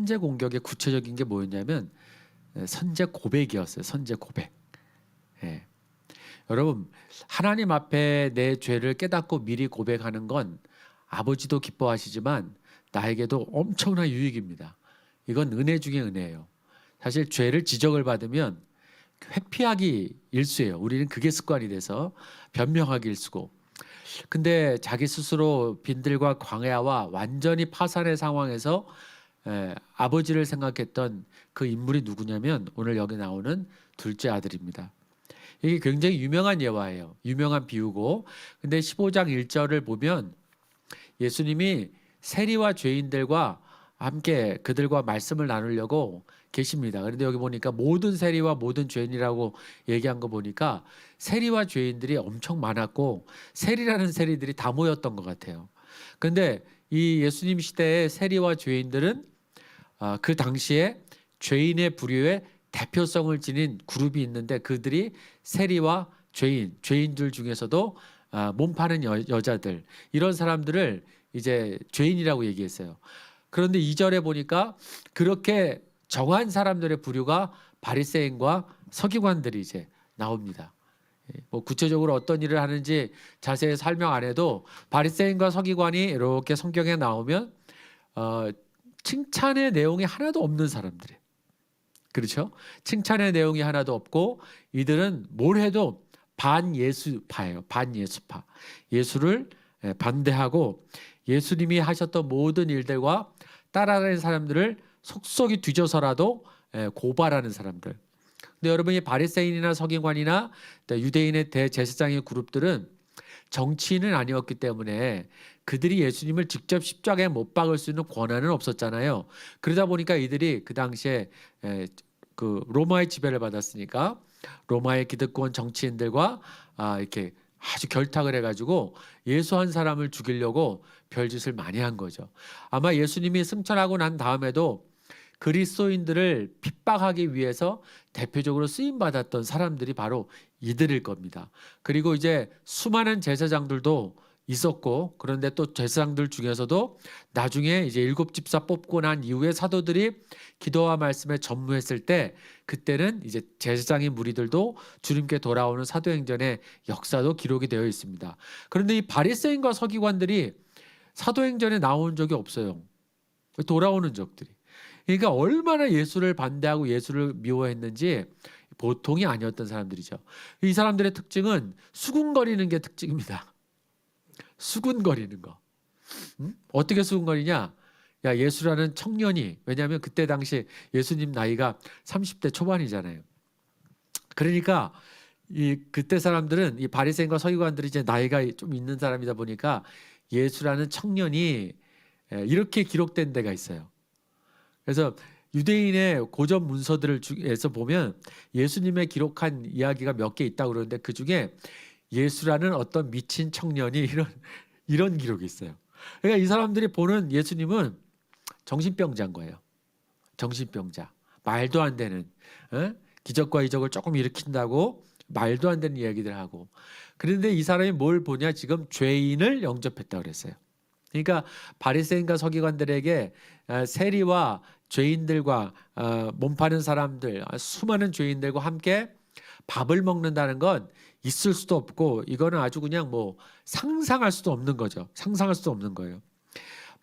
선제 공격의 구체적인 게 뭐였냐면 선제 고백이었어요. 선제 고백. 예. 여러분, 하나님 앞에 내 죄를 깨닫고 미리 고백하는 건 아버지도 기뻐하시지만 나에게도 엄청난 유익입니다. 이건 은혜 중에 은혜예요. 사실 죄를 지적을 받으면 회피하기 일수예요. 우리는 그게 습관이 돼서 변명하기 일수고. 근데 자기 스스로 빈들과 광야와 완전히 파산의 상황에서 아버지를 생각했던 그 인물이 누구냐면 오늘 여기 나오는 둘째 아들입니다. 이게 굉장히 유명한 예화예요. 유명한 비유고. 근데 15장 1절을 보면 예수님이 세리와 죄인들과 함께 그들과 말씀을 나누려고 계십니다. 그런데 여기 보니까 모든 세리와 모든 죄인이라고 얘기한 거 보니까 세리와 죄인들이 엄청 많았고 세리라는 세리들이 다 모였던 것 같아요. 그런데 이 예수님 시대의 세리와 죄인들은 그 당시에 죄인의 부류의 대표성을 지닌 그룹이 있는데 그들이 세리와 죄인들 중에서도 몸 파는 여자들 이런 사람들을 이제 죄인이라고 얘기했어요. 그런데 2절에 보니까 그렇게 정한 사람들의 부류가 바리새인과 서기관들이 이제 나옵니다. 뭐 구체적으로 어떤 일을 하는지 자세히 설명 안 해도 바리새인과 서기관이 이렇게 성경에 나오면 칭찬의 내용이 하나도 없는 사람들이에요. 그렇죠? 칭찬의 내용이 하나도 없고 이들은 뭘 해도 반예수파예요. 반예수파. 예수를 반대하고 예수님이 하셨던 모든 일들과 따라가는 사람들을 속속이 뒤져서라도 고발하는 사람들. 근데 여러분이 바리새인이나 서기관이나 유대인의 대제사장의 그룹들은 정치인은 아니었기 때문에 그들이 예수님을 직접 십자가에 못 박을 수 있는 권한은 없었잖아요. 그러다 보니까 이들이 그 당시에 그 로마의 지배를 받았으니까 로마의 기득권 정치인들과 이렇게 아주 결탁을 해가지고 예수 한 사람을 죽이려고 별짓을 많이 한 거죠. 아마 예수님이 승천하고 난 다음에도 그리스도인들을 핍박하기 위해서 대표적으로 쓰임받았던 사람들이 바로 이들일 겁니다. 그리고 이제 수많은 제사장들도 있었고 그런데 또 제사장들 중에서도 나중에 이제 7집사 뽑고 난 이후에 사도들이 기도와 말씀에 전무했을 때 그때는 이제 제사장의 무리들도 주님께 돌아오는 사도행전의 역사도 기록이 되어 있습니다. 그런데 이 바리새인과 서기관들이 사도행전에 나온 적이 없어요. 돌아오는 적들이. 그러니까 얼마나 예수를 반대하고 예수를 미워했는지 보통이 아니었던 사람들이죠. 이 사람들의 특징은 수군거리는 게 특징입니다. 수군거리는 거. 어떻게 수군거리냐? 야, 예수라는 청년이, 왜냐하면 그때 당시 예수님 나이가 30대 초반이잖아요. 그러니까 그때 사람들은 이 바리새인과 서기관들이 이제 나이가 좀 있는 사람이다 보니까 예수라는 청년이 이렇게 기록된 데가 있어요. 그래서 유대인의 고전 문서들을 중에서 보면 예수님의 기록한 이야기가 몇 개 있다고 그러는데 그 중에 예수라는 어떤 미친 청년이 이런 기록이 있어요. 그러니까 이 사람들이 보는 예수님은 정신병자인 거예요. 정신병자. 말도 안 되는 기적과 이적을 조금 일으킨다고 말도 안 되는 이야기들 하고. 그런데 이 사람이 뭘 보냐? 지금 죄인을 영접했다고 그랬어요. 그러니까 바리새인과 서기관들에게 세리와 죄인들과 몸 파는 사람들, 수많은 죄인들과 함께 밥을 먹는다는 건 있을 수도 없고 이거는 아주 그냥 뭐 상상할 수도 없는 거죠. 상상할 수도 없는 거예요.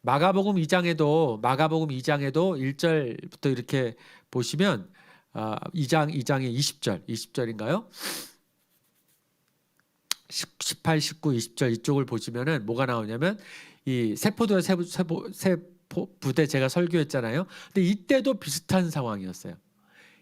마가복음 2장에도 1절부터 이렇게 보시면 2장의 20절인가요? 18, 19, 20절 이쪽을 보시면은 뭐가 나오냐면 이 세포도의 세포부대 제가 설교했잖아요. 근데 이때도 비슷한 상황이었어요.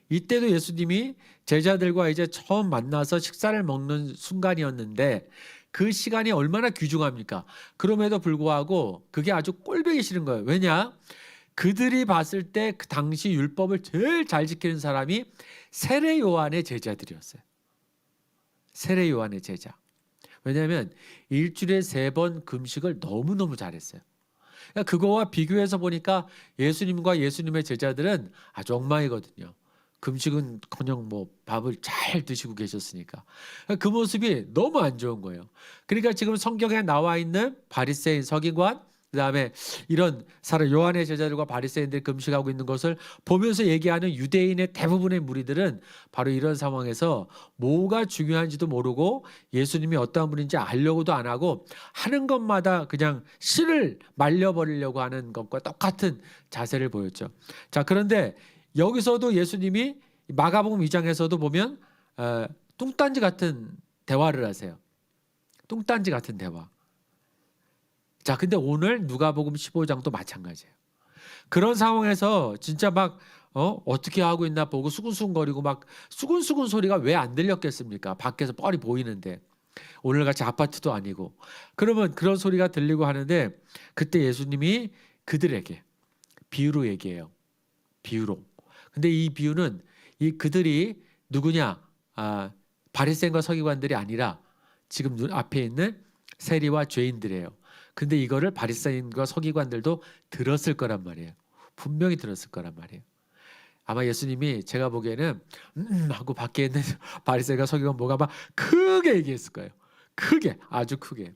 이때도 예수님이 제자들과 이제 처음 만나서 식사를 먹는 순간이었는데 그 시간이 얼마나 귀중합니까? 그럼에도 불구하고 그게 아주 꼴보기 싫은 거예요. 왜냐? 그들이 봤을 때 그 당시 율법을 제일 잘 지키는 사람이 세례 요한의 제자들이었어요. 세례 요한의 제자. 왜냐하면 일주일에 3번 금식을 너무너무 잘했어요. 그러니까 그거와 비교해서 보니까 예수님과 예수님의 제자들은 아주 엉망이거든요. 금식은 그냥 뭐 밥을 잘 드시고 계셨으니까 그 모습이 너무 안 좋은 거예요. 그러니까 지금 성경에 나와 있는 바리새인, 서기관, 그다음에 이런 사람 요한의 제자들과 바리새인들이 금식하고 있는 것을 보면서 얘기하는 유대인의 대부분의 무리들은 바로 이런 상황에서 뭐가 중요한지도 모르고 예수님이 어떠한 분인지 알려고도 안 하고 하는 것마다 그냥 씨를 말려버리려고 하는 것과 똑같은 자세를 보였죠. 자, 그런데 여기서도 예수님이 마가복음 2장에서도 보면 뚱딴지 같은 대화를 하세요. 뚱딴지 같은 대화. 자, 근데 오늘 누가복음 15장도 마찬가지예요. 그런 상황에서 진짜 막 어떻게 하고 있나 보고 수근수근거리고 막 수근수근 소리가 왜 안 들렸겠습니까? 밖에서 뻘이 보이는데. 오늘같이 아파트도 아니고. 그러면 그런 소리가 들리고 하는데 그때 예수님이 그들에게 비유로 얘기해요. 비유로. 근데 이 비유는 이 그들이 누구냐? 바리새인과 서기관들이 아니라 지금 눈 앞에 있는 세리와 죄인들이에요. 근데 이거를 바리새인과 서기관들도 들었을 거란 말이에요. 분명히 들었을 거란 말이에요. 아마 예수님이 제가 보기에는 하고 밖에 있는 바리새인과 서기관 뭐가 막 크게 얘기했을 거예요. 크게, 아주 크게.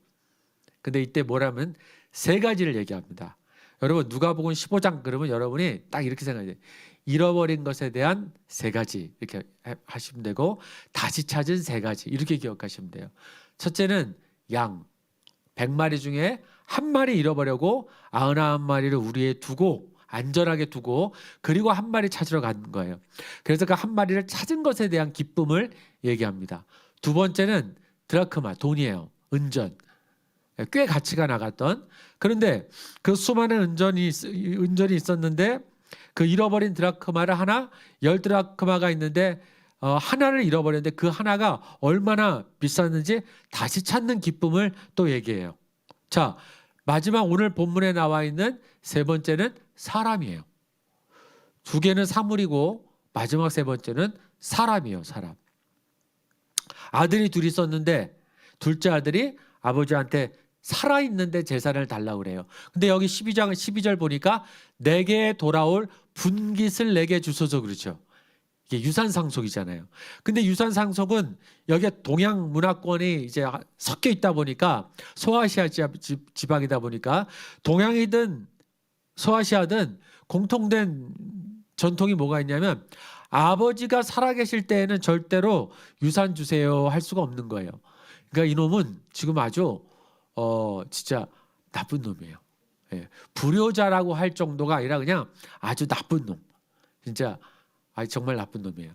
근데 이때 뭐라면 세 가지를 얘기합니다. 여러분 누가복음 15장 그러면 여러분이 딱 이렇게 생각해야 돼요. 잃어버린 것에 대한 세 가지 이렇게 하시면 되고 다시 찾은 세 가지 이렇게 기억하시면 돼요. 첫째는 양 100마리 중에 한 마리 잃어버리고 99마리를 우리에 두고 안전하게 두고 그리고 한 마리 찾으러 간 거예요. 그래서 그 한 마리를 찾은 것에 대한 기쁨을 얘기합니다. 두 번째는 드라크마 돈이에요. 은전. 꽤 가치가 나갔던. 그런데 그 수많은 은전이 있었는데 그 잃어버린 드라크마를 하나 10드라크마가 있는데 하나를 잃어버렸는데 그 하나가 얼마나 비쌌는지 다시 찾는 기쁨을 또 얘기해요. 자, 마지막 오늘 본문에 나와 있는 세 번째는 사람이에요. 두 개는 사물이고 마지막 세 번째는 사람이에요. 사람. 아들이 둘이 있었는데 둘째 아들이 아버지한테 살아있는데 재산을 달라고 그래요. 근데 여기 12절 보니까 내게 돌아올 분깃을 내게 주소서 그렇죠. 이게 유산상속이잖아요. 근데 유산상속은 여기에 동양 문화권이 이제 섞여 있다 보니까 소아시아 지방이다 보니까 동양이든 소아시아든 공통된 전통이 뭐가 있냐면 아버지가 살아계실 때에는 절대로 유산 주세요 할 수가 없는 거예요. 그러니까 이놈은 지금 아주 진짜 나쁜 놈이에요. 예. 불효자라고 할 정도가 아니라 그냥 아주 나쁜 놈. 진짜 정말 나쁜 놈이에요.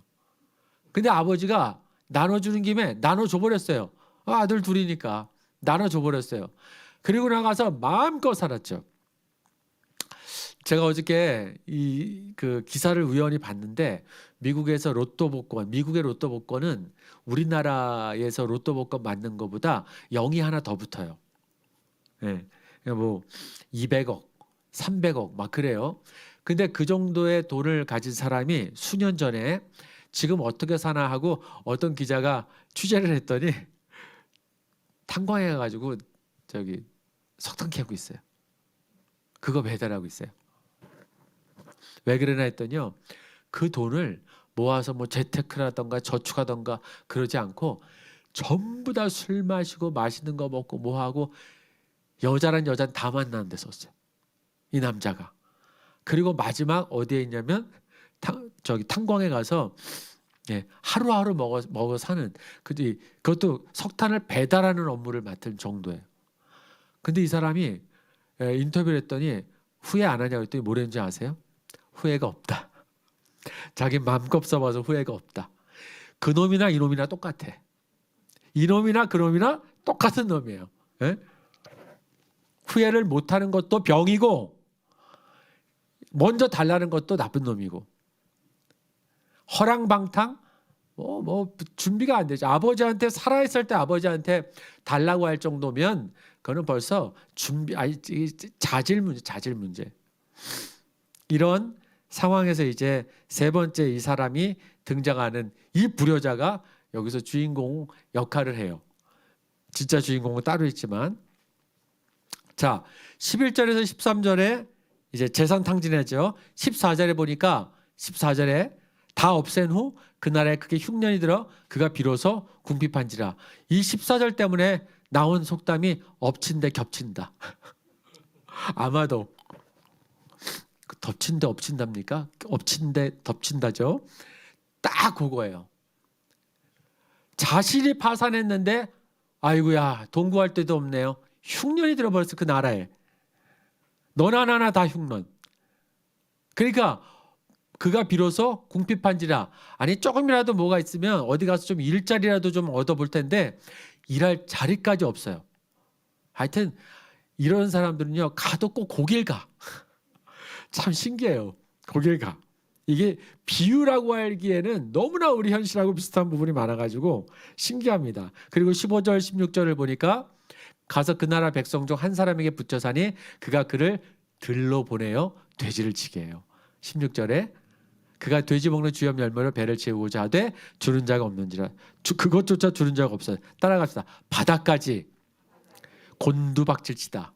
근데 아버지가 나눠주는 김에 나눠줘 버렸어요. 아들 둘이니까 나눠줘 버렸어요. 그리고 나가서 마음껏 살았죠. 제가 어저께 그 기사를 우연히 봤는데 미국의 로또 복권은 우리나라에서 로또 복권 맞는 것보다 0이 하나 더 붙어요. 예. 뭐 200억, 300억 막 그래요. 근데 그 정도의 돈을 가진 사람이 수년 전에 지금 어떻게 사나 하고 어떤 기자가 취재를 했더니 탄광해 가지고 저기 석탄 캐고 있어요. 그거 배달하고 있어요. 왜 그러나 했더니요. 그 돈을 모아서 뭐 재테크라던가 저축하던가 그러지 않고 전부 다 술 마시고 맛있는 거 먹고 뭐 하고 여자란 여자는 다 만나는 데 썼어요. 이 남자가. 그리고 마지막 어디에 있냐면 탄광에 가서 하루하루 먹어 사는 그것도 석탄을 배달하는 업무를 맡은 정도예요. 근데 이 사람이 인터뷰를 했더니 후회 안 하냐고 했더니 뭐랬는지 아세요? 후회가 없다. 자기 마음껏 써봐서 후회가 없다. 그놈이나 이놈이나 똑같아. 이놈이나 그놈이나 똑같은 놈이에요. 예? 후회를 못하는 것도 병이고 먼저 달라는 것도 나쁜 놈이고 허랑방탕 뭐 준비가 안 되죠. 아버지한테 살아있을 때 아버지한테 달라고 할 정도면 그거는 벌써 자질 문제. 이런 상황에서 이제 세 번째 이 사람이 등장하는 이 불효자가 여기서 주인공 역할을 해요. 진짜 주인공은 따로 있지만 자 11절에서 13절에 이제 재산 탕진하죠. 14절에 보니까 14절에 다 없앤 후 그 나라에 크게 흉년이 들어 그가 비로소 궁핍한지라. 이 14절 때문에 나온 속담이 엎친데 겹친다. 아마도 덮친데 엎친답니까? 엎친데 덮친다죠. 딱 그거예요. 자신이 파산했는데 아이고야 돈 구할 데도 없네요. 흉년이 들어버렸어 그 나라에. 너나 나나 다 흉년. 그러니까 그가 비로소 궁핍한지라. 아니 조금이라도 뭐가 있으면 어디 가서 좀 일자리라도 좀 얻어볼 텐데 일할 자리까지 없어요. 하여튼 이런 사람들은요 가도 꼭 거길 가. 참 신기해요. 거길 가. 이게 비유라고 알기에는 너무나 우리 현실하고 비슷한 부분이 많아가지고 신기합니다. 그리고 15절 16절을 보니까 가서 그 나라 백성 중 한 사람에게 붙여 사니 그가 그를 들로 보내어 돼지를 치게 해요. 16절에 그가 돼지 먹는 주염 열매로 배를 채우고자 하되 주는 자가 없는지라. 그것조차 주는 자가 없어요. 따라갑시다. 바닥까지 곤두박질 치다.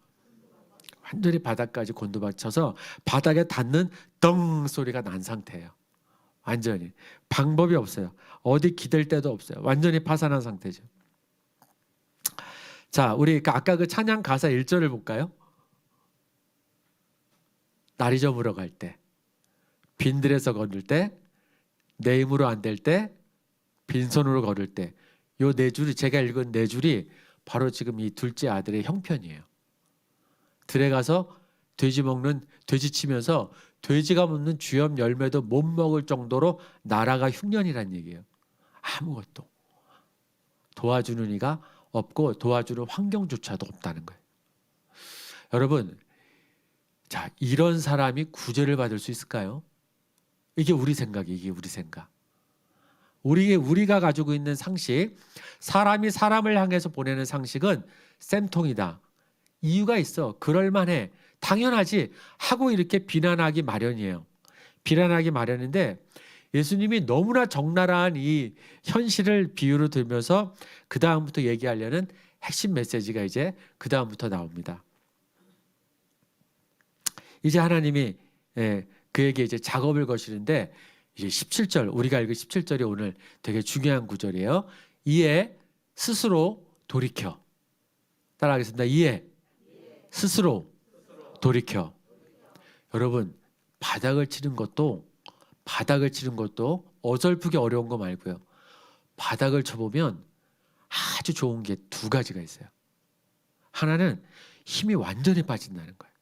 완전히 바닥까지 곤두박 쳐서 바닥에 닿는 덩 소리가 난 상태예요. 완전히 방법이 없어요. 어디 기댈 데도 없어요. 완전히 파산한 상태죠. 자, 우리 아까 그 찬양 가사 1절을 볼까요? 날이 저물어 갈 때, 빈들에서 걸을 때, 내 힘으로 안 될 때, 빈손으로 걸을 때, 요 네 줄이 제가 읽은 네 줄이 바로 지금 이 둘째 아들의 형편이에요. 들에 가서 돼지 치면서 돼지가 먹는 주염 열매도 못 먹을 정도로 나라가 흉년이란 얘기예요. 아무것도 도와주는 이가 없고 도와주는 환경조차도 없다는 거예요. 여러분, 자 이런 사람이 구제를 받을 수 있을까요? 이게 우리 생각이에요. 이게 우리 생각. 우리가 가지고 있는 상식, 사람이 사람을 향해서 보내는 상식은 쌤통이다. 이유가 있어. 그럴만해. 당연하지. 하고 이렇게 비난하기 마련이에요. 비난하기 마련인데 예수님이 너무나 적나라한 이 현실을 비유로 들면서 그 다음부터 얘기하려는 핵심 메시지가 이제 그 다음부터 나옵니다. 이제 하나님이 그에게 이제 작업을 거시는데 이제 17절 우리가 읽은 17절이 오늘 되게 중요한 구절이에요. 이에 스스로 돌이켜. 따라하겠습니다. 이에 스스로 돌이켜. 여러분 바닥을 치는 것도 어설프게 어려운 거 말고요. 바닥을 쳐보면 아주 좋은 게 두 가지가 있어요. 하나는 힘이 완전히 빠진다는 거예요.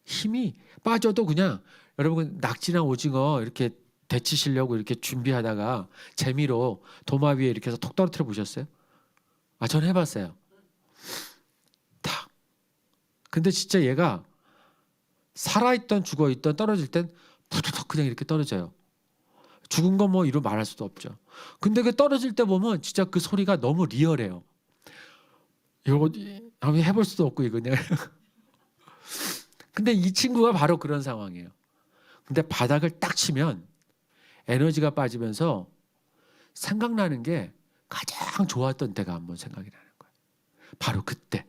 힘이 빠져도 그냥 여러분 낙지나 오징어 이렇게 데치시려고 이렇게 준비하다가 재미로 도마 위에 이렇게 해서 톡 떨어뜨려 보셨어요? 아, 전 해봤어요. 탁. 근데 진짜 얘가 살아있던 죽어있던 떨어질 땐 푸드덕 그냥 이렇게 떨어져요. 죽은 거 뭐 이루 말할 수도 없죠. 근데 그 떨어질 때 보면 진짜 그 소리가 너무 리얼해요. 이거 한번 해볼 수도 없고 이거 그냥. 근데 이 친구가 바로 그런 상황이에요. 근데 바닥을 딱 치면 에너지가 빠지면서 생각나는 게 가장 좋았던 때가 한번 생각이 나는 거예요. 바로 그때가.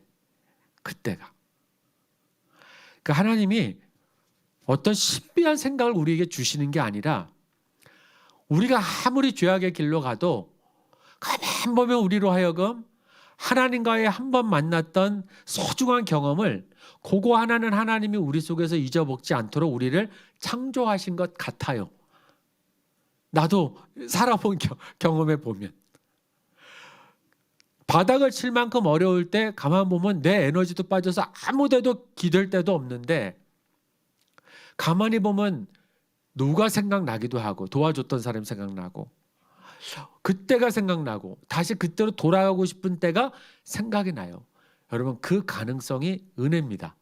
그러니까 하나님이 어떤 신비한 생각을 우리에게 주시는 게 아니라 우리가 아무리 죄악의 길로 가도 가만 보면 우리로 하여금 하나님과의 한 번 만났던 소중한 경험을 그거 하나는 하나님이 우리 속에서 잊어먹지 않도록 우리를 창조하신 것 같아요. 나도 살아본 경험해 보면 바닥을 칠 만큼 어려울 때 가만 보면 내 에너지도 빠져서 아무 데도 기댈 데도 없는데 가만히 보면 누가 생각나기도 하고 도와줬던 사람이 생각나고 그때가 생각나고 다시 그때로 돌아가고 싶은 때가 생각이 나요. 여러분 그 가능성이 은혜입니다.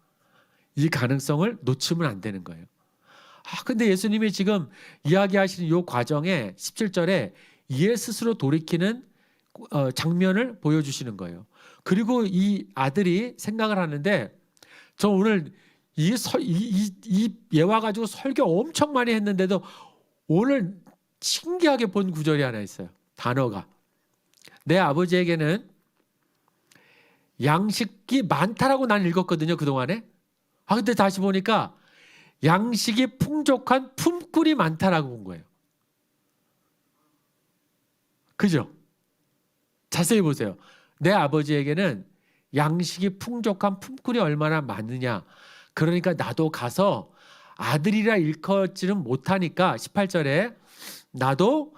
이 가능성을 놓치면 안 되는 거예요. 근데 예수님이 지금 이야기하시는 이 과정에 17절에 이에 스스로 돌이키는 장면을 보여주시는 거예요. 그리고 이 아들이 생각을 하는데 저 오늘 이 예와 가지고 설교 엄청 많이 했는데도 오늘 신기하게 본 구절이 하나 있어요. 단어가. 내 아버지에게는 양식이 많다라고 난 읽었거든요. 그동안에. 근데 다시 보니까 양식이 풍족한 품꾼이 많다라고 본 거예요. 그죠? 자세히 보세요. 내 아버지에게는 양식이 풍족한 품꾼이 얼마나 많으냐. 그러니까 나도 가서 아들이라 일컫지는 못하니까 18절에 나도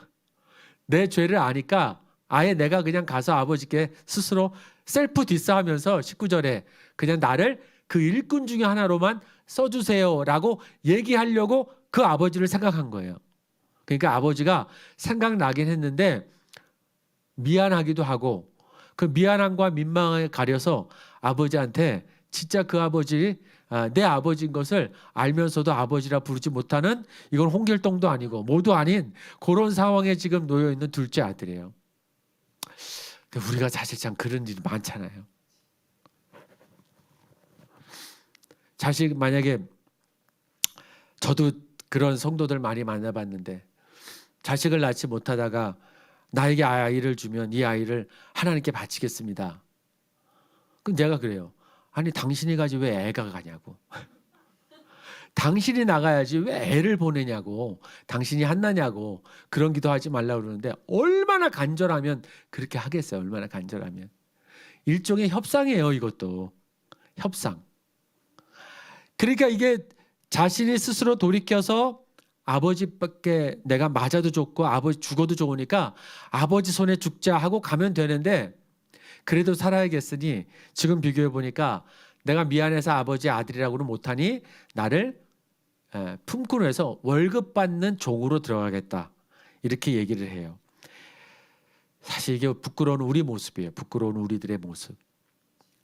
내 죄를 아니까 아예 내가 그냥 가서 아버지께 스스로 셀프 디스하면서 19절에 그냥 나를 그 일꾼 중에 하나로만 써주세요라고 얘기하려고 그 아버지를 생각한 거예요. 그러니까 아버지가 생각나긴 했는데 미안하기도 하고 그 미안함과 민망을 가려서 아버지한테 진짜 그 아버지 내 아버지인 것을 알면서도 아버지라 부르지 못하는 이건 홍길동도 아니고 모두 아닌 그런 상황에 지금 놓여 있는 둘째 아들이에요. 근데 우리가 사실상 그런 일이 많잖아요. 자식 만약에 저도 그런 성도들 많이 만나봤는데 자식을 낳지 못하다가 나에게 아이를 주면 이 아이를 하나님께 바치겠습니다. 그럼 내가 그래요. 아니 당신이 가지 왜 애가 가냐고. 당신이 나가야지 왜 애를 보내냐고. 당신이 한나냐고. 그런 기도하지 말라고 그러는데 얼마나 간절하면 그렇게 하겠어요. 얼마나 간절하면. 일종의 협상이에요. 이것도. 협상. 그러니까 이게 자신이 스스로 돌이켜서 아버지밖에 내가 맞아도 좋고 아버지 죽어도 좋으니까 아버지 손에 죽자 하고 가면 되는데 그래도 살아야겠으니 지금 비교해 보니까 내가 미안해서 아버지 아들이라고는 못하니 나를 품꾼으로 해서 월급 받는 종으로 들어가겠다. 이렇게 얘기를 해요. 사실 이게 부끄러운 우리 모습이에요. 부끄러운 우리들의 모습.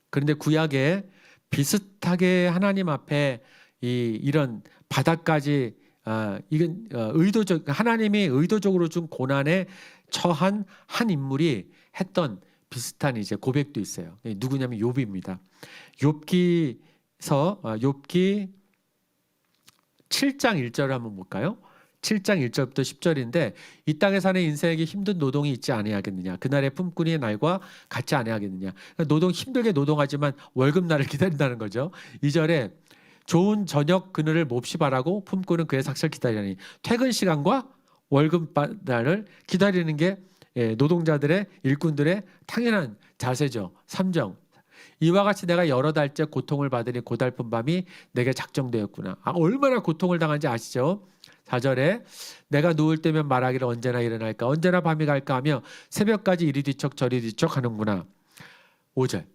그런데 구약에 비슷하게 하나님 앞에 이런 바닥까지 이건 의도적 하나님이 의도적으로 준 고난에 처한 한 인물이 했던 비슷한 이제 고백도 있어요. 누구냐면 욥입니다. 욥기 7장 1절 한번 볼까요? 7장 1절부터 10절인데 이 땅에 사는 인생에게 힘든 노동이 있지 아니하겠느냐. 그날의 품꾼의 날과 같지 아니하겠느냐. 노동 힘들게 노동하지만 월급날을 기다린다는 거죠. 2절에 좋은 저녁 그늘을 몹시 바라고 품꾼은 그의 삭설 기다리니 퇴근 시간과 월급날을 기다리는 게 노동자들의 일꾼들의 당연한 자세죠. 3절 이와 같이 내가 여러 달째 고통을 받으니 고달픈 밤이 내게 작정되었구나. 얼마나 고통을 당한지 아시죠? 4절에 내가 누울 때면 말하기를 언제나 일어날까 언제나 밤이 갈까 하며 새벽까지 이리 뒤척 저리 뒤척 하는구나. 5절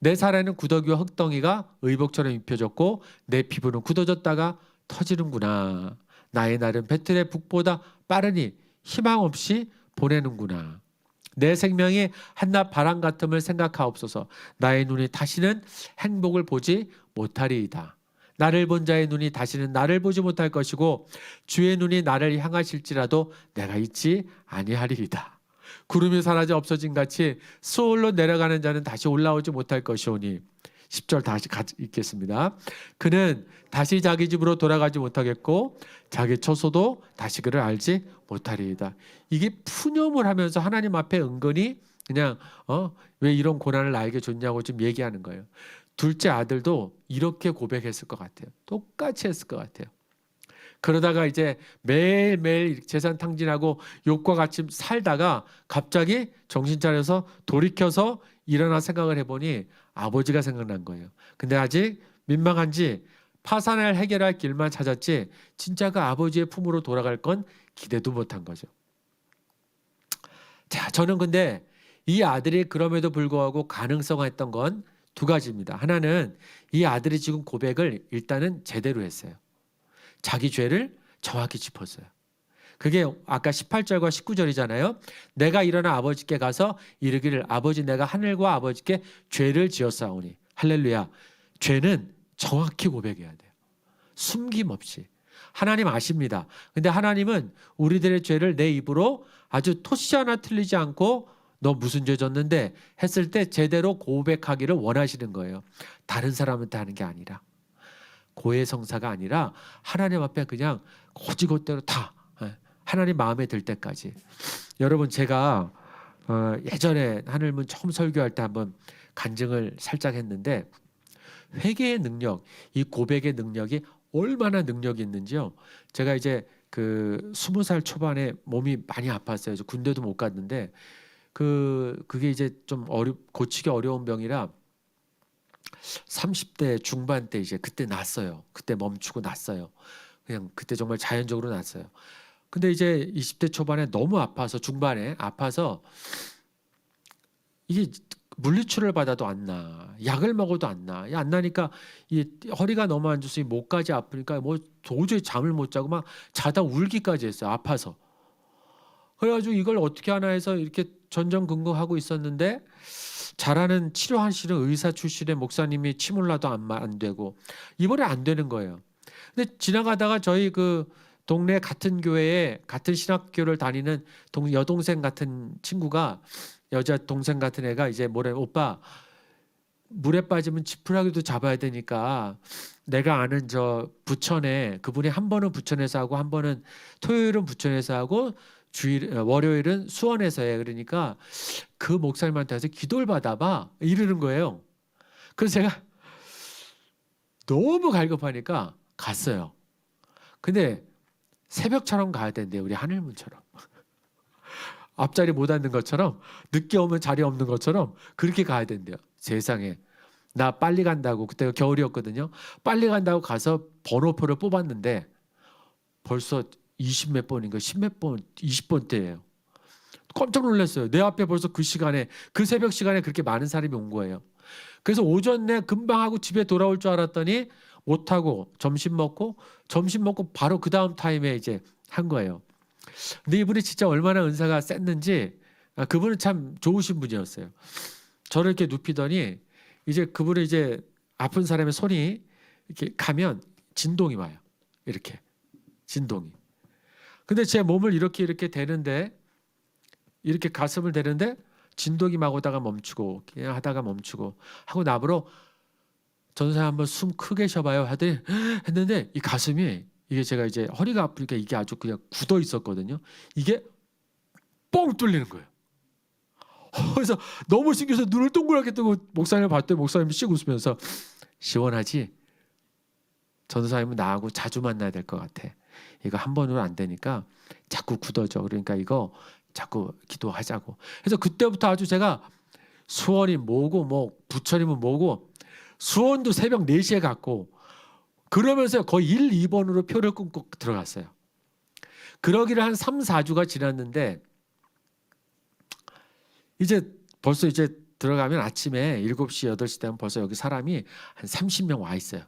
내 살에는 구더기와 흙덩이가 의복처럼 입혀졌고 내 피부는 굳어졌다가 터지는구나. 나의 날은 배틀의 북보다 빠르니 희망 없이 보내는구나. 내 생명이 한낮 바람 같음을 생각하옵소서. 나의 눈이 다시는 행복을 보지 못하리이다. 나를 본 자의 눈이 다시는 나를 보지 못할 것이고 주의 눈이 나를 향하실지라도 내가 잊지 아니하리이다. 구름이 사라져 없어진 같이 수월로 내려가는 자는 다시 올라오지 못할 것이오니 10절 다시 읽겠습니다. 그는 다시 자기 집으로 돌아가지 못하겠고 자기 처소도 다시 그를 알지 못하리이다. 이게 푸념을 하면서 하나님 앞에 은근히 그냥 왜 이런 고난을 나에게 줬냐고 좀 얘기하는 거예요. 둘째 아들도 이렇게 고백했을 것 같아요. 똑같이 했을 것 같아요. 그러다가 이제 매일매일 재산 탕진하고 욕과 같이 살다가 갑자기 정신 차려서 돌이켜서 일어나 생각을 해보니 아버지가 생각난 거예요. 근데 아직 민망한지 파산을 해결할 길만 찾았지 진짜 그 아버지의 품으로 돌아갈 건 기대도 못한 거죠. 자, 저는 근데 이 아들이 그럼에도 불구하고 가능성을 했던 건 두 가지입니다. 하나는 이 아들이 지금 고백을 일단은 제대로 했어요. 자기 죄를 정확히 짚었어요. 그게 아까 18절과 19절이잖아요. 내가 일어나 아버지께 가서 이르기를 아버지 내가 하늘과 아버지께 죄를 지었사오니 할렐루야. 죄는 정확히 고백해야 돼요. 숨김없이. 하나님 아십니다. 근데 하나님은 우리들의 죄를 내 입으로 아주 토시 하나 틀리지 않고 너 무슨 죄 졌는데 했을 때 제대로 고백하기를 원하시는 거예요. 다른 사람한테 하는 게 아니라. 고해성사가 아니라 하나님 앞에 그냥 고지고대로 다 하나님 마음에 들 때까지. 여러분 제가 예전에 하늘문 처음 설교할 때 한번 간증을 살짝 했는데 회개의 능력, 이 고백의 능력이 얼마나 능력이 있는지요. 제가 이제 그 20살 초반에 몸이 많이 아팠어요. 군대도 못 갔는데 그게 이제 좀 고치기 어려운 병이라 30대 중반 때 이제 그때 났어요. 그때 멈추고 났어요. 그냥 그때 정말 자연적으로 났어요. 근데 이제 20대 초반에 너무 아파서 중반에 아파서 이게 물리치료를 받아도 안 나. 약을 먹어도 안 나. 안 나니까 이 허리가 너무 안 좋으니 목까지 아프니까 뭐 도저히 잠을 못 자고 막 자다 울기까지 했어요. 아파서. 그래가지고 이걸 어떻게 하나 해서 이렇게 전전긍긍하고 있었는데 잘하는 치료하시는 의사 출신의 목사님이 침 올라도 안 되고 이번에 안 되는 거예요. 근데 지나가다가 저희 그 동네 같은 교회에 같은 신학교를 다니는 여동생 같은 친구가 여자 동생 같은 애가 이제 뭐래 오빠 물에 빠지면 지푸라기도 잡아야 되니까 내가 아는 저 부천에 그분이 한 번은 부천에서 하고 한 번은 토요일은 부천에서 하고 주일 월요일은 수원에서 해. 그러니까 그 목사님한테 가서 기도를 받아봐 이러는 거예요. 그래서 제가 너무 갈급하니까 갔어요. 근데 새벽처럼 가야 된대요. 우리 하늘문처럼. 앞자리 못 앉는 것처럼 늦게 오면 자리 없는 것처럼 그렇게 가야 된대요. 세상에. 나 빨리 간다고 그때가 겨울이었거든요. 빨리 간다고 가서 번호표를 뽑았는데 벌써 20 몇 번인가 10 몇 번 20번 때예요. 깜짝 놀랐어요. 내 앞에 벌써 그 시간에 그 새벽 시간에 그렇게 많은 사람이 온 거예요. 그래서 오전 내 금방 하고 집에 돌아올 줄 알았더니 못 하고 점심 먹고 바로 그 다음 타임에 이제 한 거예요. 근데 이분이 진짜 얼마나 은사가 셌는지 그분은 참 좋으신 분이었어요. 저를 이렇게 눕히더니 이제 그분은 이제 아픈 사람의 손이 이렇게 가면 진동이 와요. 이렇게 진동이. 근데 제 몸을 이렇게 대는데 이렇게 가슴을 대는데 진동이 막 오다가 멈추고 그냥 하다가 멈추고 하고 나보러 전사님 한번 숨 크게 쉬어봐요 하더니 했는데 이 가슴이 이게 제가 이제 허리가 아프니까 이게 아주 그냥 굳어 있었거든요. 이게 뻥 뚫리는 거예요. 그래서 너무 신기해서 눈을 동그랗게 뜨고 목사님을 봤더니 목사님이 씩 웃으면서 시원하지? 전도사님은 나하고 자주 만나야 될 것 같아. 이거 한 번으로 안 되니까 자꾸 굳어져. 그러니까 이거 자꾸 기도하자고. 그래서 그때부터 아주 제가 수원이 뭐고 뭐 부천이면 뭐고 수원도 새벽 4시에 갔고 그러면서 거의 1, 2번으로 표를 끊고 들어갔어요. 그러기를 한 3, 4주가 지났는데 이제 벌써 이제 들어가면 아침에 7시, 8시 되면 벌써 여기 사람이 한 30명 와 있어요.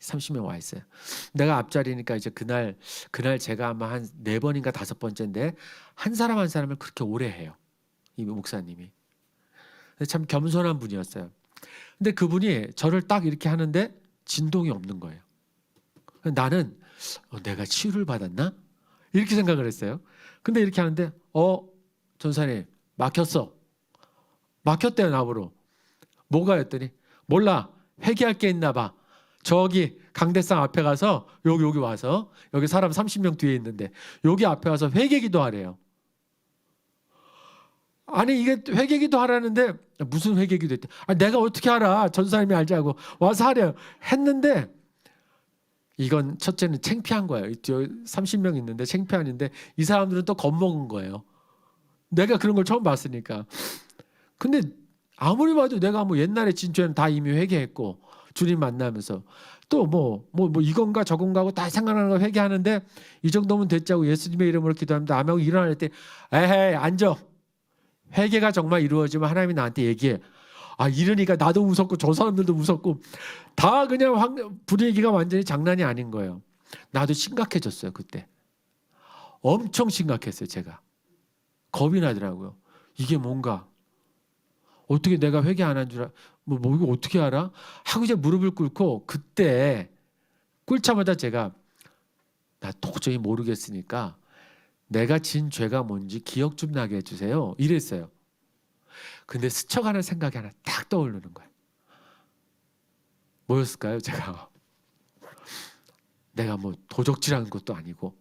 30명 와 있어요. 내가 앞자리니까 이제 그날 제가 아마 한 4번인가 5번째인데 한 사람 한 사람을 그렇게 오래 해요. 이 목사님이. 참 겸손한 분이었어요. 근데 그분이 저를 딱 이렇게 하는데 진동이 없는 거예요. 나는 내가 치유를 받았나? 이렇게 생각을 했어요. 근데 이렇게 하는데 전사님 막혔어. 막혔대요 나보러. 뭐가 였더니 몰라 회개할 게 있나 봐. 저기 강대상 앞에 가서 여기 와서 여기 사람 30명 뒤에 있는데 여기 앞에 와서 회개 기도하래요. 아니 이게 회개 기도하라는데 무슨 회개 기도 했대. 내가 어떻게 알아. 전사님이 알자고 와서 하래요. 했는데 이건 첫째는 창피한 거예요. 30명 있는데 창피한인데 이 사람들은 또 겁먹은 거예요. 내가 그런 걸 처음 봤으니까. 근데 아무리 봐도 내가 뭐 옛날에 진죄는 다 이미 회개했고 주님 만나면서 또 뭐 이건가 저건가 하고 다 생각나는 거 회개하는데 이 정도면 됐자고 예수님의 이름으로 기도합니다. 아멘 하고 일어날 때 에헤이 앉아. 회개가 정말 이루어지면 하나님이 나한테 얘기해. 이러니까 나도 무섭고 저 사람들도 무섭고 다 그냥 분위기가 완전히 장난이 아닌 거예요. 나도 심각해졌어요 그때. 엄청 심각했어요 제가. 겁이 나더라고요. 이게 뭔가 어떻게 내가 회개 안 한 줄 뭐 이거 어떻게 알아? 하고 이제 무릎을 꿇고 그때 꿇자마자 제가 나 도저히 모르겠으니까 내가 진 죄가 뭔지 기억 좀 나게 해주세요. 이랬어요. 근데 스쳐가는 생각이 하나 딱 떠오르는 거예요. 뭐였을까요? 제가 내가 뭐 도적질한 것도 아니고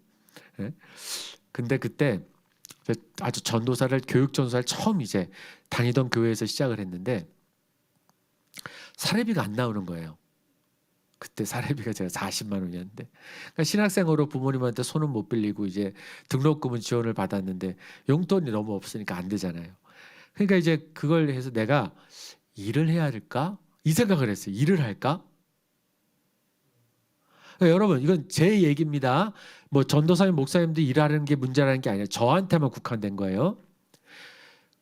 근데 그때 아주 전도사를 교육 전도사를 처음 이제 다니던 교회에서 시작을 했는데 사례비가 안 나오는 거예요. 그때 사례비가 제가 40만 원이었는데 그러니까 신학생으로 부모님한테 손은 못 빌리고 이제 등록금은 지원을 받았는데 용돈이 너무 없으니까 안 되잖아요. 그러니까 이제 그걸 해서 내가 일을 해야 할까? 이 생각을 했어요. 일을 할까? 그러니까 여러분, 이건 제 얘기입니다. 뭐 전도사님, 목사님도 일하는 게 문제라는 게 아니라 저한테만 국한된 거예요.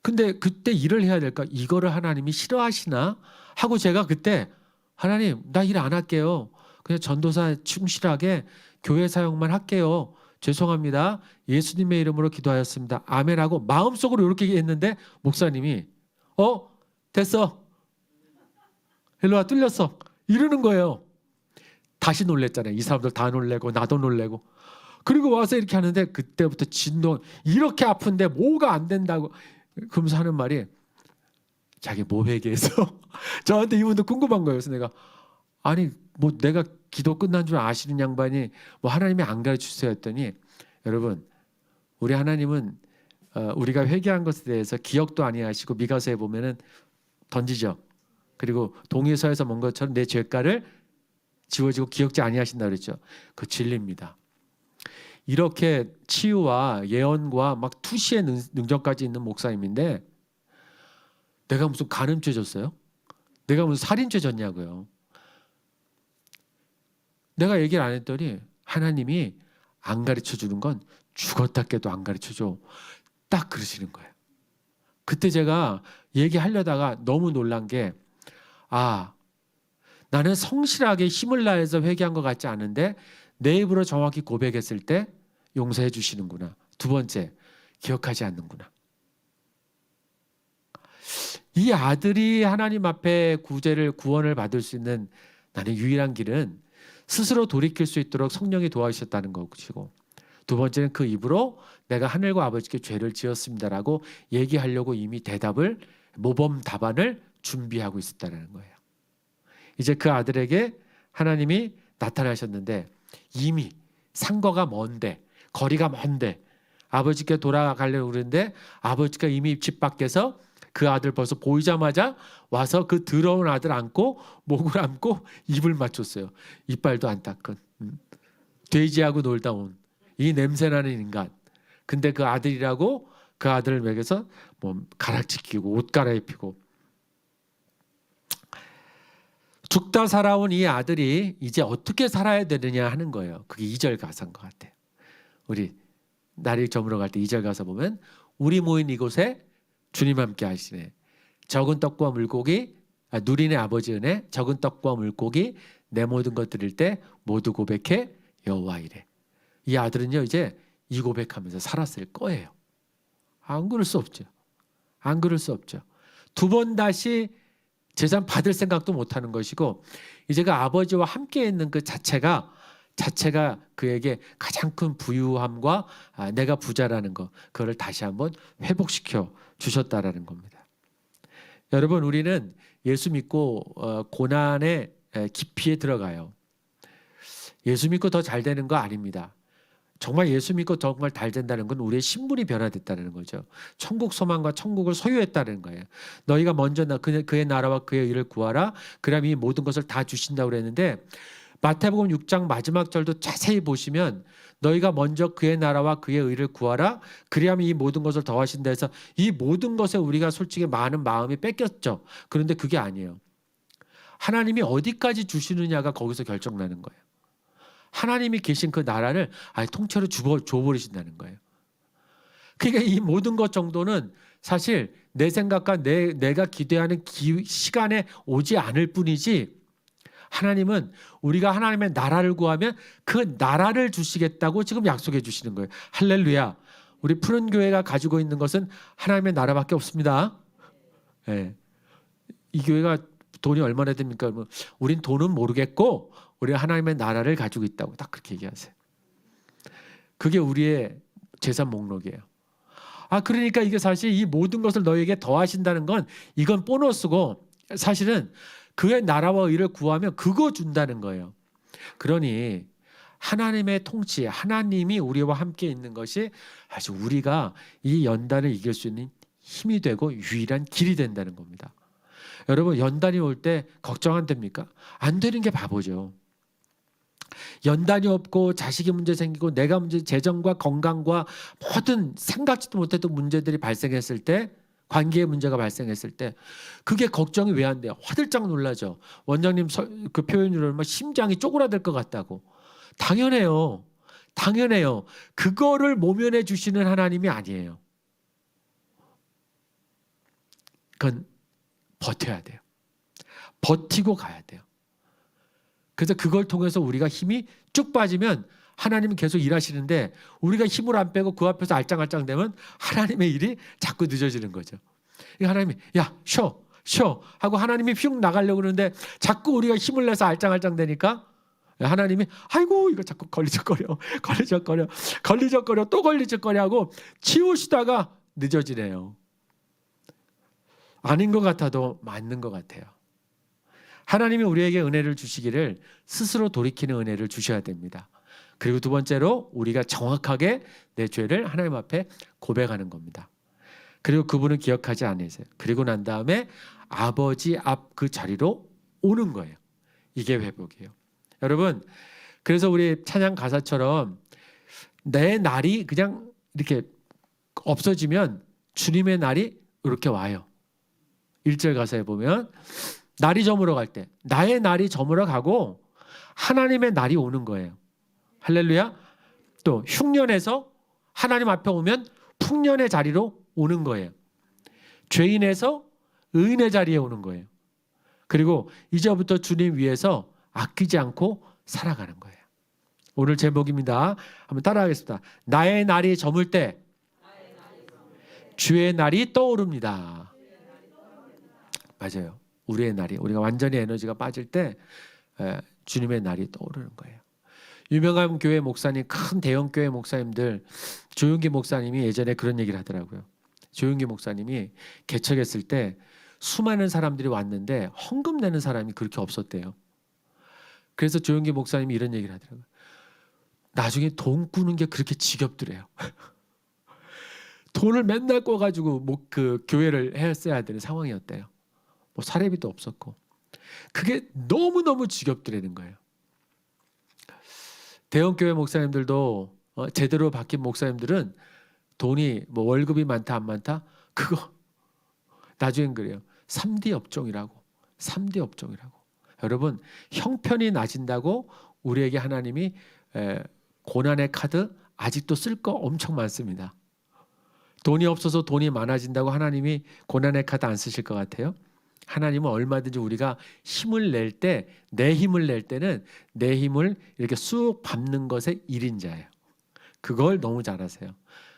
근데 그때 일을 해야 될까? 이거를 하나님이 싫어하시나? 하고 제가 그때 하나님, 나 일 안 할게요. 그냥 전도사 충실하게 교회 사역만 할게요. 죄송합니다. 예수님의 이름으로 기도하였습니다. 아멘하고 마음속으로 이렇게 했는데 목사님이 됐어. 일로 와, 뚫렸어. 이러는 거예요. 다시 놀랬잖아요. 이 사람들 다 놀래고 나도 놀래고. 그리고 와서 이렇게 하는데 그때부터 진동, 이렇게 아픈데 뭐가 안 된다고 그러면서 하는 말이 자기 모회계에서 저한테 이분도 궁금한 거예요. 그래서 내가 아니 뭐 내가 기도 끝난 줄 아시는 양반이 뭐 하나님이 안 가르치세요 했더니 여러분 우리 하나님은 우리가 회개한 것에 대해서 기억도 아니하시고 미가서에 보면은 던지죠. 그리고 동의서에서 뭔 것처럼 내 죄가를 지워지고 기억지 아니하신다 그랬죠. 그 진리입니다. 이렇게 치유와 예언과 막 투시의 능력까지 있는 목사님인데 내가 무슨 간음죄 졌어요? 내가 무슨 살인죄 졌냐고요. 내가 얘기를 안 했더니 하나님이 안 가르쳐 주는 건 죽었다 깨도 안 가르쳐 줘. 딱 그러시는 거예요. 그때 제가 얘기하려다가 너무 놀란 게 나는 성실하게 힘을 다해서 회개한 것 같지 않은데 내 입으로 정확히 고백했을 때 용서해 주시는구나. 두 번째, 기억하지 않는구나. 이 아들이 하나님 앞에 구원을 받을 수 있는 나는 유일한 길은 스스로 돌이킬 수 있도록 성령이 도와주셨다는 것이고, 두 번째는 그 입으로 내가 하늘과 아버지께 죄를 지었습니다라고 얘기하려고 이미 모범 답안을 준비하고 있었다는 거예요. 이제 그 아들에게 하나님이 나타나셨는데 이미 상거가 먼데, 거리가 먼데 아버지께 돌아가려고 그러는데 아버지가 이미 집 밖에서 그 아들 벌써 보이자마자 와서 그 더러운 아들 안고 목을 안고 입을 맞췄어요. 이빨도 안 닦은 돼지하고 놀다 온 이 냄새나는 인간. 근데 그 아들이라고 그 아들을 먹여서 뭐 가락지 끼고 옷 갈아입히고 죽다 살아온 이 아들이 이제 어떻게 살아야 되느냐 하는 거예요. 그게 2절 가사인 것 같아요. 우리 날이 저물어 갈 때 2절 가사 보면 우리 모인 이곳에 주님 함께 하시네. 적은 떡과 물고기 누리네 아버지 은혜 적은 떡과 물고기 내 모든 것 드릴 때 모두 고백해 여호와 이래. 이 아들은요 이제 이 고백하면서 살았을 거예요. 안 그럴 수 없죠. 안 그럴 수 없죠. 두 번 다시 재산 받을 생각도 못하는 것이고 이제 그 아버지와 함께 있는 그 자체가 그에게 가장 큰 부유함과 내가 부자라는 거 그거를 다시 한번 회복시켜 주셨다라는 겁니다. 여러분 우리는 예수 믿고 고난의 깊이에 들어가요. 예수 믿고 더 잘 되는 거 아닙니다. 정말 예수 믿고 정말 잘 된다는 건 우리의 신분이 변화됐다는 거죠. 천국 소망과 천국을 소유했다는 거예요. 너희가 먼저 그의 나라와 그의 일을 구하라. 그럼 이 모든 것을 다 주신다고 그랬는데 마태복음 6장 마지막 절도 자세히 보시면 너희가 먼저 그의 나라와 그의 의를 구하라. 그리하면 이 모든 것을 더하신다 해서 이 모든 것에 우리가 솔직히 많은 마음이 뺏겼죠. 그런데 그게 아니에요. 하나님이 어디까지 주시느냐가 거기서 결정나는 거예요. 하나님이 계신 그 나라를 통째로 줘버리신다는 거예요. 그러니까 이 모든 것 정도는 사실 내 생각과 내가 기대하는 시간에 오지 않을 뿐이지 하나님은 우리가 하나님의 나라를 구하면 그 나라를 주시겠다고 지금 약속해 주시는 거예요. 할렐루야. 우리 푸른 교회가 가지고 있는 것은 하나님의 나라밖에 없습니다. 네. 이 교회가 돈이 얼마나 됩니까? 우린 돈은 모르겠고 우리 하나님의 나라를 가지고 있다고 딱 그렇게 얘기하세요. 그게 우리의 재산 목록이에요. 그러니까 이게 사실 이 모든 것을 너에게 더하신다는 건 이건 보너스고 사실은 그의 나라와 의를 구하면 그거 준다는 거예요. 그러니 하나님의 통치, 하나님이 우리와 함께 있는 것이 아주 우리가 이 연단을 이길 수 있는 힘이 되고 유일한 길이 된다는 겁니다. 여러분 연단이 올 때 걱정 안 됩니까? 안 되는 게 바보죠. 연단이 없고 자식이 문제 생기고 내가 문제 재정과 건강과 모든 생각지도 못했던 문제들이 발생했을 때 관계의 문제가 발생했을 때 그게 걱정이 왜 안 돼요? 화들짝 놀라죠. 원장님 그 표현으로 막 심장이 쪼그라들 것 같다고. 당연해요. 당연해요. 그거를 모면해 주시는 하나님이 아니에요. 그건 버텨야 돼요. 버티고 가야 돼요. 그래서 그걸 통해서 우리가 힘이 쭉 빠지면 하나님은 계속 일하시는데 우리가 힘을 안 빼고 그 앞에서 알짱알짱 되면 하나님의 일이 자꾸 늦어지는 거죠. 하나님이 야 쉬어 하고 하나님이 휙 나가려고 그러는데 자꾸 우리가 힘을 내서 알짱알짱 되니까 하나님이 아이고 이거 자꾸 걸리적거려 또 걸리적거려 하고 치우시다가 늦어지네요. 아닌 것 같아도 맞는 것 같아요. 하나님이 우리에게 은혜를 주시기를 스스로 돌이키는 은혜를 주셔야 됩니다. 그리고 두 번째로 우리가 정확하게 내 죄를 하나님 앞에 고백하는 겁니다. 그리고 그분은 기억하지 않으세요. 그리고 난 다음에 아버지 앞 그 자리로 오는 거예요. 이게 회복이에요. 여러분, 그래서 우리 찬양 가사처럼 내 날이 그냥 이렇게 없어지면 주님의 날이 이렇게 와요. 1절 가사에 보면 날이 저물어 갈 때 나의 날이 저물어 가고 하나님의 날이 오는 거예요. 할렐루야. 또 흉년에서 하나님 앞에 오면 풍년의 자리로 오는 거예요. 죄인에서 의인의 자리에 오는 거예요. 그리고 이제부터 주님 위해서 아끼지 않고 살아가는 거예요. 오늘 제목입니다. 한번 따라하겠습니다. 나의 날이 저물 때 주의 날이 떠오릅니다. 맞아요. 우리의 날이, 우리가 완전히 에너지가 빠질 때 주님의 날이 떠오르는 거예요. 유명한 교회 목사님, 큰 대형 교회 목사님들, 조용기 목사님이 예전에 그런 얘기를 하더라고요. 조용기 목사님이 개척했을 때 수많은 사람들이 왔는데 헌금 내는 사람이 그렇게 없었대요. 그래서 조용기 목사님이 이런 얘기를 하더라고요. 나중에 돈 꾸는 게 그렇게 지겹더래요. 돈을 맨날 꿔가지고 그 교회를 했어야 되는 상황이었대요. 뭐 사례비도 없었고 그게 너무너무 지겹더라는 거예요. 대형교회 목사님들도 제대로 바뀐 목사님들은 돈이 뭐 월급이 많다 안 많다 그거 나중엔 그래요. 3D 업종이라고. 3D 업종이라고. 여러분 형편이 낮은다고 우리에게 하나님이 고난의 카드 아직도 쓸 거 엄청 많습니다. 돈이 없어서 돈이 많아진다고 하나님이 고난의 카드 안 쓰실 것 같아요? 하나님은 얼마든지 우리가 힘을 낼 때, 내 힘을 낼 때는 내 힘을 이렇게 쑥 밟는 것의 1인자예요. 그걸 너무 잘 아세요.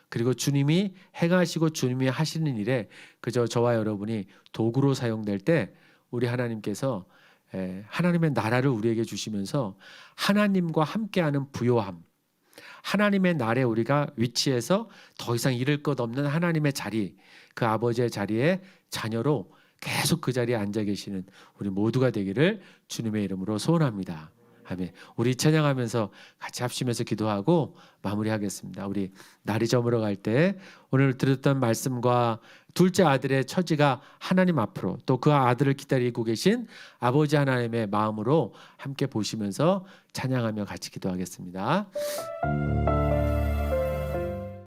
그리고 주님이 행하시고 주님이 하시는 일에 그저 저와 여러분이 도구로 사용될 때 우리 하나님께서 하나님의 나라를 우리에게 주시면서 하나님과 함께하는 부요함, 하나님의 날에 우리가 위치해서 더 이상 잃을 것 없는 하나님의 자리, 그 아버지의 자리에 자녀로 계속 그 자리에 앉아 계시는 우리 모두가 되기를 주님의 이름으로 소원합니다. 아멘. 우리 찬양하면서 같이 합심해서 기도하고 마무리하겠습니다. 우리 날이 저물어 갈 때 오늘 들었던 말씀과 둘째 아들의 처지가 하나님 앞으로 또 그 아들을 기다리고 계신 아버지 하나님의 마음으로 함께 보시면서 찬양하며 같이 기도하겠습니다.